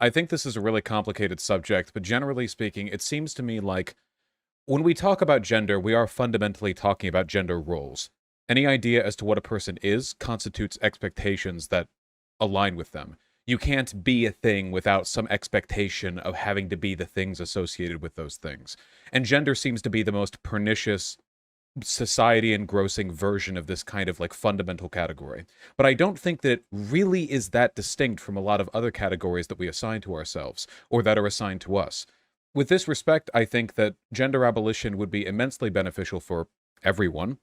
I think this is a really complicated subject, but generally speaking, it seems to me like when we talk about gender, we are fundamentally talking about gender roles. Any idea as to what a person is constitutes expectations that align with them. You can't be a thing without some expectation of having to be the things associated with those things. And gender seems to be the most pernicious, society engrossing version of this kind of like fundamental category. But I don't think that it really is that distinct from a lot of other categories that we assign to ourselves or that are assigned to us. With this respect, I think that gender abolition would be immensely beneficial for everyone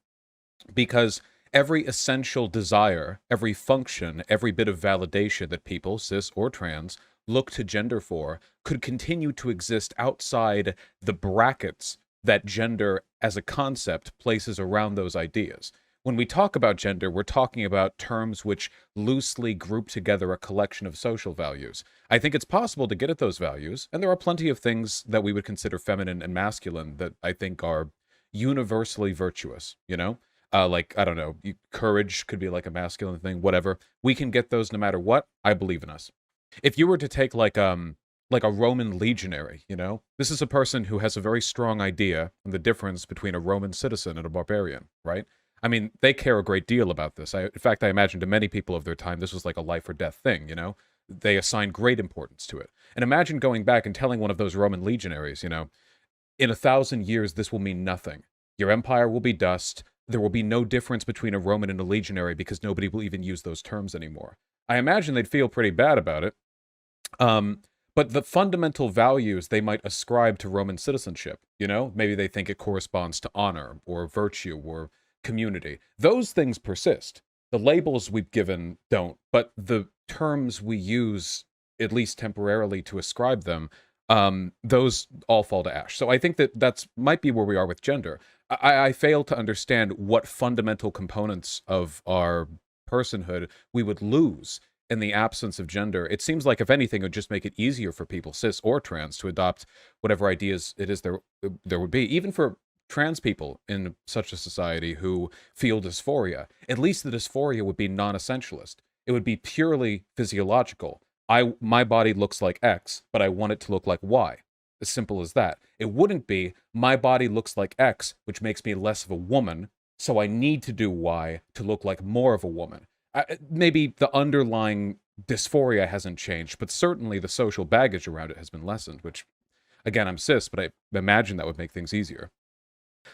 because every essential desire, every function, every bit of validation that people, cis or trans, look to gender for could continue to exist outside the brackets that gender as a concept places around those ideas. When we talk about gender, we're talking about terms which loosely group together a collection of social values. I think it's possible to get at those values, and there are plenty of things that we would consider feminine and masculine that I think are universally virtuous, you know? Like, I don't know, courage could be like a masculine thing, whatever. We can get those no matter what. I believe in us. If you were to take like a Roman legionary, you know? This is a person who has a very strong idea on the difference between a Roman citizen and a barbarian, right? I mean, they care a great deal about this. In fact, I imagine to many people of their time, this was like a life or death thing, you know? They assign great importance to it. And imagine going back and telling one of those Roman legionaries, you know, in 1,000 years, this will mean nothing. Your empire will be dust. There will be no difference between a Roman and a legionary because nobody will even use those terms anymore. I imagine they'd feel pretty bad about it. But the fundamental values they might ascribe to Roman citizenship, you know, maybe they think it corresponds to honor or virtue or community. Those things persist. The labels we've given don't, but the terms we use, at least temporarily, to ascribe them, those all fall to ash. So I think that that's might be where we are with gender. I fail to understand what fundamental components of our personhood we would lose in the absence of gender. It seems like, if anything, it would just make it easier for people, cis or trans, to adopt whatever ideas it is there would be. Even for trans people in such a society who feel dysphoria, at least the dysphoria would be non-essentialist. It would be purely physiological. My body looks like X, but I want it to look like Y. As simple as that. It wouldn't be, my body looks like X, which makes me less of a woman, so I need to do Y to look like more of a woman. Maybe the underlying dysphoria hasn't changed, but certainly the social baggage around it has been lessened, which, again, I'm cis, but I imagine that would make things easier.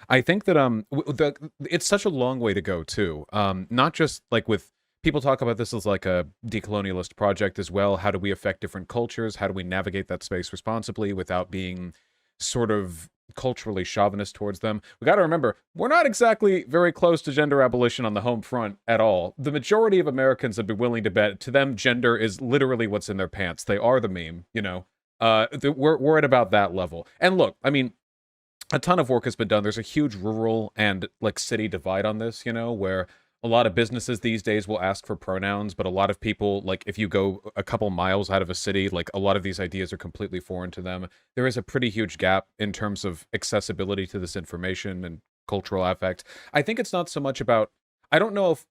I think that it's such a long way to go too. Not just like with people talk about this as like a decolonialist project as well. How do we affect different cultures? How do we navigate that space responsibly without being sort of culturally chauvinist towards them? We got to remember, we're not exactly very close to gender abolition on the home front at all. The majority of Americans would be willing to bet, to them, gender is literally what's in their pants. They are the meme, you know. We're at about that level. And look, I mean, a ton of work has been done. There's a huge rural and like city divide on this, you know, where a lot of businesses these days will ask for pronouns, but a lot of people, like if you go a couple miles out of a city, like a lot of these ideas are completely foreign to them. There is a pretty huge gap in terms of accessibility to this information and cultural affect. I think it's not so much about, I don't know if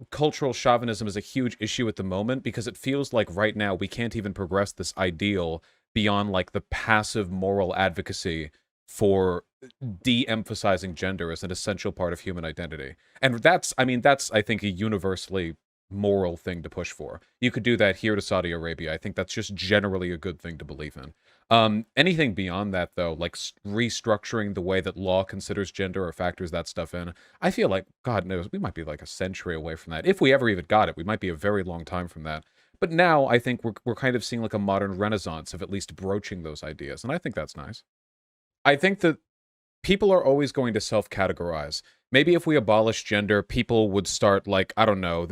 cultural chauvinism is a huge issue at the moment, because it feels like right now we can't even progress this ideal beyond like the passive moral advocacy for de-emphasizing gender as an essential part of human identity. And that's, I mean, that's, I think, a universally moral thing to push for. You could do that here to Saudi Arabia. I think that's just generally a good thing to believe in. Anything beyond that, though, like restructuring the way that law considers gender or factors that stuff in, I feel like, God knows, we might be like a century away from that. If we ever even got it, we might be a very long time from that. But now I think we're kind of seeing like a modern renaissance of at least broaching those ideas, and I think that's nice. I think that people are always going to self-categorize. Maybe if we abolish gender, people would start, like, I don't know,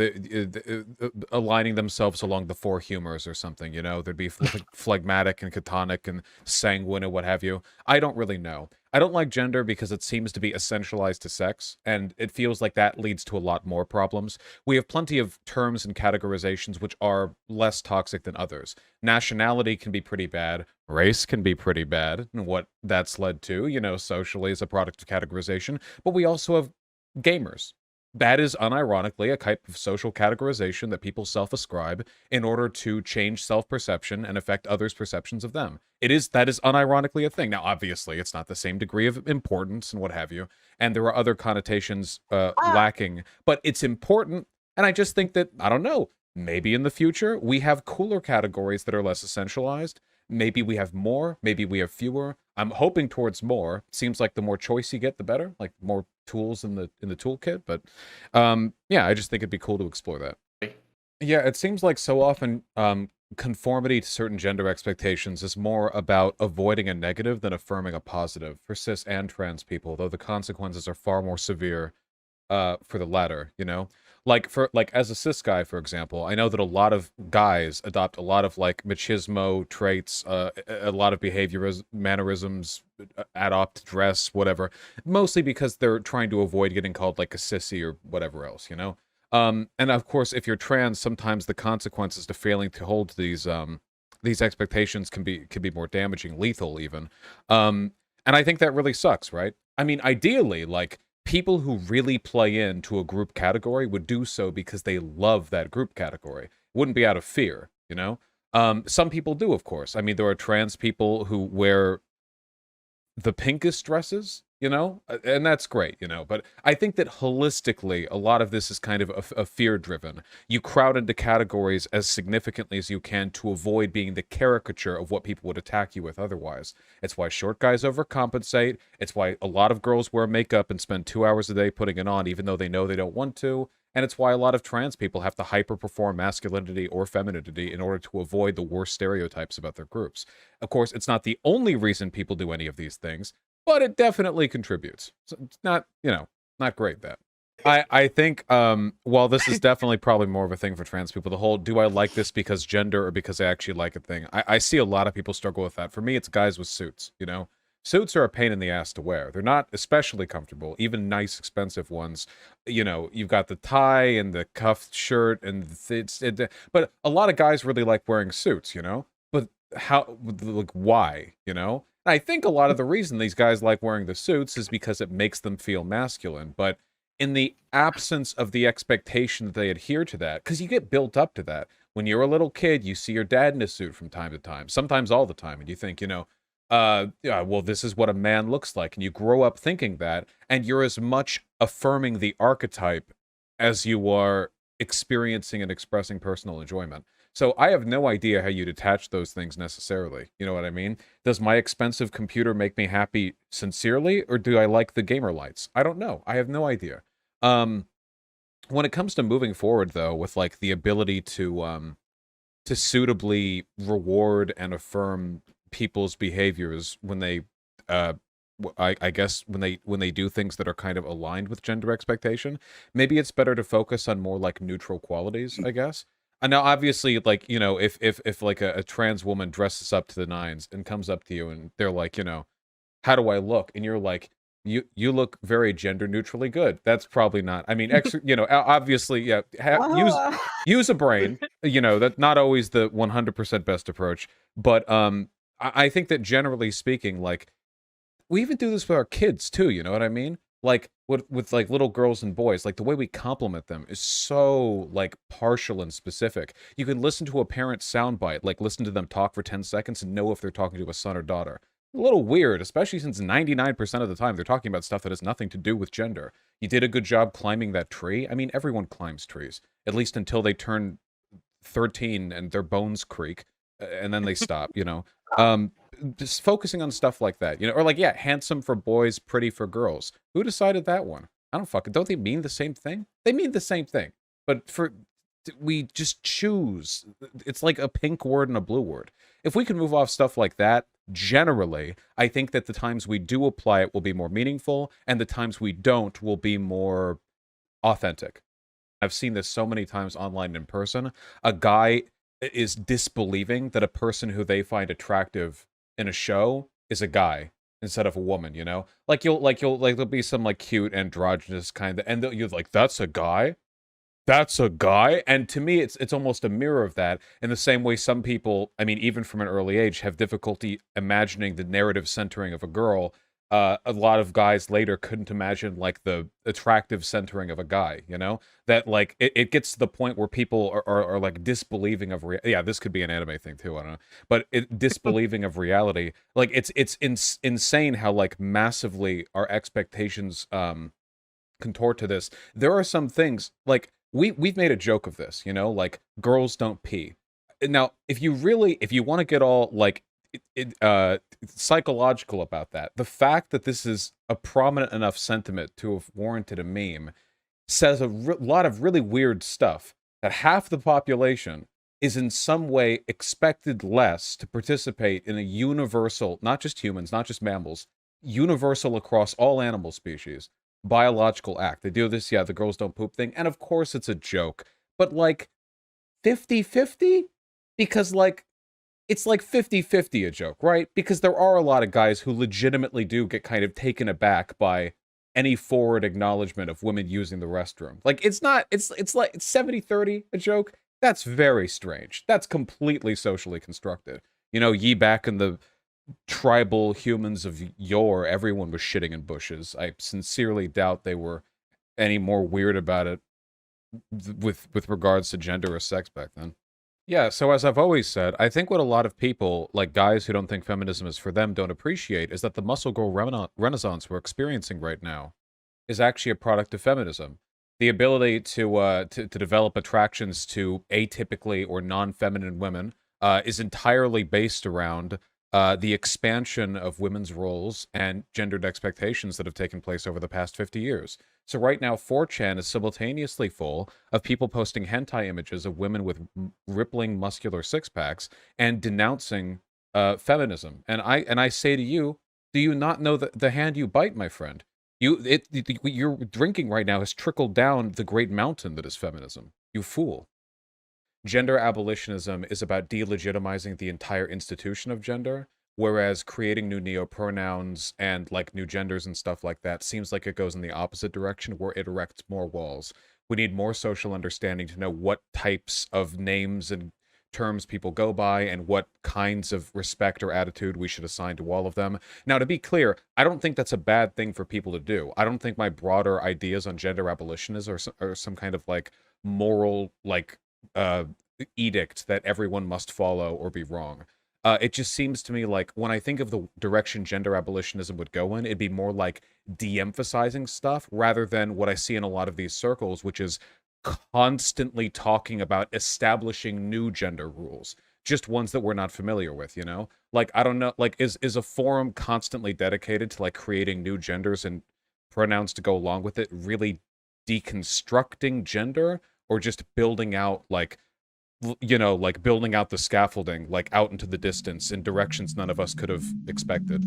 aligning themselves along the four humors or something, you know? There'd be phlegmatic and catonic and sanguine and what have you. I don't really know. I don't like gender because it seems to be essentialized to sex, and it feels like that leads to a lot more problems. We have plenty of terms and categorizations which are less toxic than others. Nationality can be pretty bad. Race can be pretty bad, and what that's led to, you know, socially as a product of categorization. But we also have gamers. That is unironically a type of social categorization that people self-ascribe in order to change self-perception and affect others' perceptions of them. That is unironically a thing. Now, obviously, it's not the same degree of importance and what have you, and there are other connotations lacking, but it's important, and I just think that, I don't know, maybe in the future we have cooler categories that are less essentialized. Maybe we have more, maybe we have fewer. I'm hoping towards more. Seems like the more choice you get, the better. Like more tools in the toolkit. But yeah, I just think it'd be cool to explore that. Yeah, it seems like so often conformity to certain gender expectations is more about avoiding a negative than affirming a positive for cis and trans people, though the consequences are far more severe for the latter, you know? Like as a cis guy, for example, I know that a lot of guys adopt a lot of like machismo traits, a lot of behaviors, mannerisms, adopt dress, whatever, mostly because they're trying to avoid getting called like a sissy or whatever else, you know? And of course, if you're trans, sometimes the consequences to failing to hold these expectations can be more damaging, lethal even. And I think that really sucks, right? I mean, ideally, like, people who really play into a group category would do so because they love that group category. It wouldn't be out of fear, you know? Some people do, of course. I mean, there are trans people who wear the pinkest dresses, you know? And that's great, you know? But I think that holistically, a lot of this is kind of a fear-driven. You crowd into categories as significantly as you can to avoid being the caricature of what people would attack you with otherwise. It's why short guys overcompensate. It's why a lot of girls wear makeup and spend 2 hours a day putting it on, even though they know they don't want to. And it's why a lot of trans people have to hyper-perform masculinity or femininity in order to avoid the worst stereotypes about their groups. Of course, it's not the only reason people do any of these things, but it definitely contributes. So it's not, you know, not great, that. I think, while this is definitely probably more of a thing for trans people, the whole, do I like this because gender or because I actually like a thing? I see a lot of people struggle with that. For me, it's guys with suits, you know? Suits are a pain in the ass to wear. They're not especially comfortable, even nice, expensive ones. You know, you've got the tie and the cuffed shirt, and but a lot of guys really like wearing suits, you know? But how, like, why, you know? I think a lot of the reason these guys like wearing the suits is because it makes them feel masculine, but in the absence of the expectation that they adhere to that, because you get built up to that. When you're a little kid, you see your dad in a suit from time to time, sometimes all the time, and you think, you know, yeah, well, this is what a man looks like, and you grow up thinking that, and you're as much affirming the archetype as you are experiencing and expressing personal enjoyment. So I have no idea how you detach those things necessarily. You know what I mean? Does my expensive computer make me happy sincerely, or do I like the gamer lights? I don't know. I have no idea. When it comes to moving forward, though, with like the ability to suitably reward and affirm people's behaviors when they I guess when they do things that are kind of aligned with gender expectation, maybe it's better to focus on more like neutral qualities, I guess. And now obviously, like, you know, if like a trans woman dresses up to the nines and comes up to you and they're like, you know, how do I look? And you're like, you look very gender neutrally good. That's probably not. I mean, you know, obviously, yeah. Use a brain. You know, that's not always the 100% best approach. But I think that generally speaking, like, we even do this with our kids too. You know what I mean? Like with like little girls and boys, like the way we compliment them is so like partial and specific. You can listen to a parent's soundbite, like listen to them talk for 10 seconds and know if they're talking to a son or daughter. A little weird, especially since 99% of the time they're talking about stuff that has nothing to do with gender. You did a good job climbing that tree. I mean, everyone climbs trees, at least until they turn 13 and their bones creak, and then they stop, you know. Just focusing on stuff like that, you know, or like, yeah, handsome for boys, pretty for girls. Who decided that one? I don't fucking, don't they mean the same thing? They mean the same thing, but we just choose. It's like a pink word and a blue word. If we can move off stuff like that, generally, I think that the times we do apply it will be more meaningful, and the times we don't will be more authentic. I've seen this so many times online and in person. A guy is disbelieving that a person who they find attractive in a show is a guy instead of a woman, you know? Like there'll be some like cute androgynous kind of, and you're like, that's a guy? That's a guy? And to me, it's almost a mirror of that, in the same way some people, I mean, even from an early age, have difficulty imagining the narrative centering of a girl a lot of guys later couldn't imagine like the attractive centering of a guy, you know, that like it gets to the point where people are like disbelieving of yeah, this could be an anime thing too, I don't know, but disbelieving of reality. Like it's insane how like massively our expectations contort to this. There are some things like we've made a joke of this, you know, like girls don't pee. Now, if you want to get all like psychological about that, the fact that this is a prominent enough sentiment to have warranted a meme says a lot of really weird stuff. That half the population is in some way expected less to participate in a universal, not just humans, not just mammals, universal across all animal species, biological act. They do this, yeah, the girls don't poop thing, and of course it's a joke, but like 50-50? Because like it's like 50-50 a joke, right? Because there are a lot of guys who legitimately do get kind of taken aback by any forward acknowledgement of women using the restroom. Like it's not, it's like it's 70-30 a joke. That's very strange. That's completely socially constructed. You know, ye back in the tribal humans of yore, everyone was shitting in bushes. I sincerely doubt they were any more weird about it with regards to gender or sex back then. Yeah, so as I've always said, I think what a lot of people, like guys who don't think feminism is for them, don't appreciate is that the muscle girl renaissance we're experiencing right now is actually a product of feminism. The ability to develop attractions to atypically or non-feminine women is entirely based around the expansion of women's roles and gendered expectations that have taken place over the past 50 years. So right now, 4chan is simultaneously full of people posting hentai images of women with rippling muscular six-packs and denouncing feminism. And I say to you, do you not know the hand you bite, my friend? Your drinking right now has trickled down the great mountain that is feminism. You fool. Gender abolitionism is about delegitimizing the entire institution of gender, whereas creating new neopronouns and like new genders and stuff like that seems like it goes in the opposite direction, where it erects more walls. We need more social understanding to know what types of names and terms people go by and what kinds of respect or attitude we should assign to all of them. Now, to be clear, I don't think that's a bad thing for people to do. I don't think my broader ideas on gender abolitionism are some kind of like moral like edict that everyone must follow or be wrong. It just seems to me like when I think of the direction gender abolitionism would go in, it'd be more like de-emphasizing stuff rather than what I see in a lot of these circles, which is constantly talking about establishing new gender rules, just ones that we're not familiar with, you know? Like, I don't know, like, is a forum constantly dedicated to, like, creating new genders and pronouns to go along with it really deconstructing gender, or just building out, like, you know, like, building out the scaffolding, like, out into the distance in directions none of us could have expected?